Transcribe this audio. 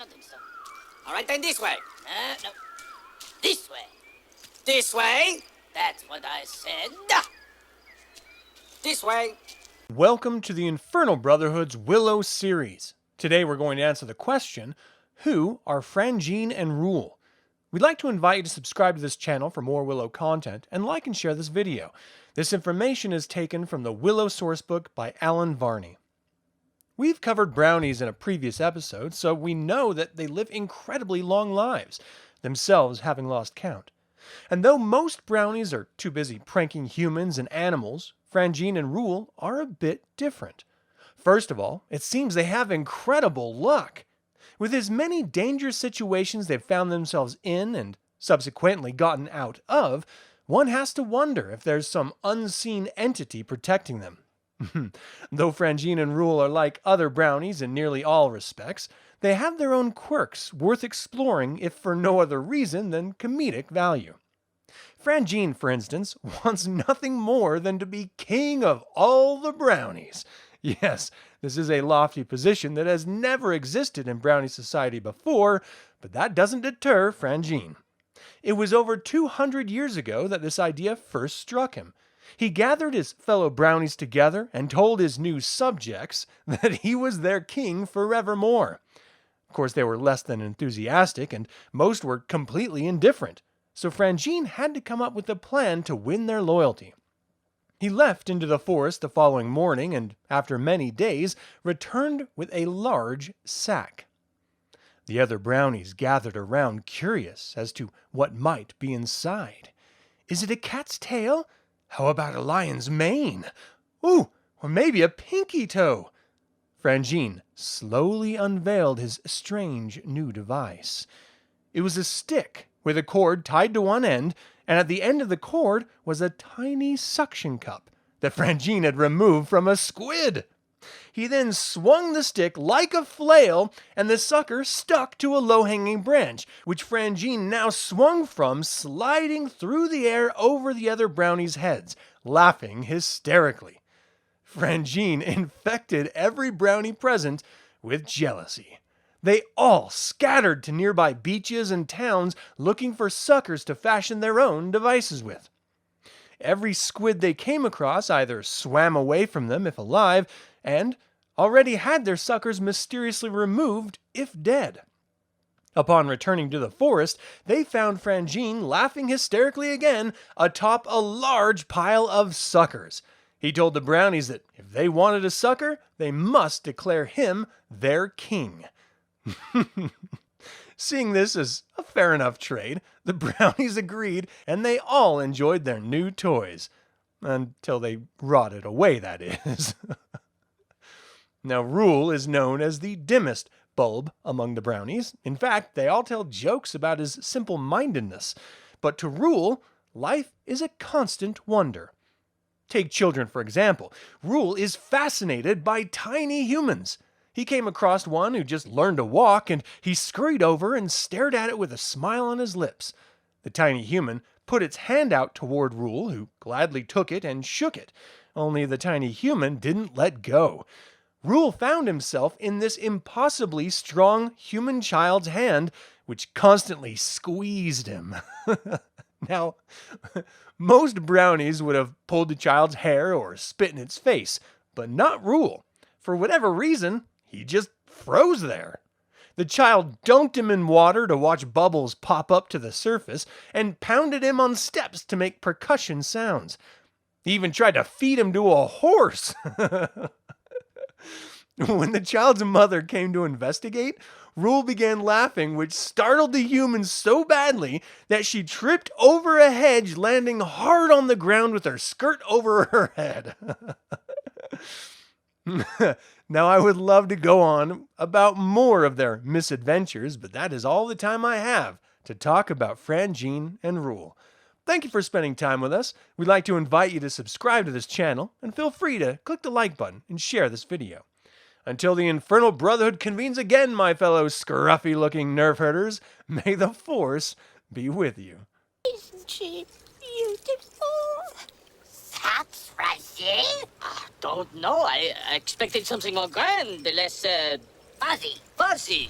don't think so. All right, then this way. No. This way. This way. That's what I said. This way. Welcome to the Infernal Brotherhood's Willow series. Today we're going to answer the question, who are Franjean and Rool? We'd like to invite you to subscribe to this channel for more Willow content and like and share this video. This information is taken from the Willow sourcebook by Alan Varney. We've covered brownies in a previous episode, so we know that they live incredibly long lives, themselves having lost count. And though most brownies are too busy pranking humans and animals, Franjean and Rool are a bit different. First of all, it seems they have incredible luck. With as many dangerous situations they've found themselves in and subsequently gotten out of, one has to wonder if there's some unseen entity protecting them. Though Franjean and Rool are like other brownies in nearly all respects, they have their own quirks worth exploring if for no other reason than comedic value. Franjean, for instance, wants nothing more than to be king of all the brownies. Yes, this is a lofty position that has never existed in brownie society before, but that doesn't deter Franjean. It was over 200 years ago that this idea first struck him. He gathered his fellow brownies together and told his new subjects that he was their king forevermore. Of course, they were less than enthusiastic, and most were completely indifferent, so Franjean had to come up with a plan to win their loyalty. He left into the forest the following morning and, after many days, returned with a large sack. The other brownies gathered around, curious as to what might be inside. Is it a cat's tail? How about a lion's mane? Ooh, or maybe a pinky toe? Franjean slowly unveiled his strange new device. It was a stick with a cord tied to one end, and at the end of the cord was a tiny suction cup that Franjean had removed from a squid. He then swung the stick like a flail, and the sucker stuck to a low-hanging branch, which Franjean now swung from, sliding through the air over the other brownies' heads, laughing hysterically. Franjean infected every brownie present with jealousy. They all scattered to nearby beaches and towns looking for suckers to fashion their own devices with. Every squid they came across either swam away from them if alive, and already had their suckers mysteriously removed if dead. Upon returning to the forest, they found Franjean laughing hysterically again atop a large pile of suckers. He told the brownies that if they wanted a sucker, they must declare him their king. Seeing this as a fair enough trade, the brownies agreed, and they all enjoyed their new toys. Until they rotted away, that is. Now, Rool is known as the dimmest bulb among the brownies. In fact, they all tell jokes about his simple-mindedness. But to Rool, life is a constant wonder. Take children, for example. Rool is fascinated by tiny humans. He came across one who just learned to walk, and he scurried over and stared at it with a smile on his lips. The tiny human put its hand out toward Rool, who gladly took it and shook it. Only the tiny human didn't let go. Rool found himself in this impossibly strong human child's hand, which constantly squeezed him. Now, most brownies would have pulled the child's hair or spit in its face, but not Rool. For whatever reason, he just froze there. The child dunked him in water to watch bubbles pop up to the surface and pounded him on steps to make percussion sounds. He even tried to feed him to a horse. When the child's mother came to investigate, Rool began laughing, which startled the human so badly that she tripped over a hedge, landing hard on the ground with her skirt over her head. Now, I would love to go on about more of their misadventures, but that is all the time I have to talk about Franjean and Rool. Thank you for spending time with us. We'd like to invite you to subscribe to this channel, and feel free to click the like button and share this video. Until the Infernal Brotherhood convenes again, my fellow scruffy-looking Nerf herders, may the Force be with you. Isn't she beautiful? That's Franjean? Don't know. I expected something more grand, less, fuzzy. Fuzzy?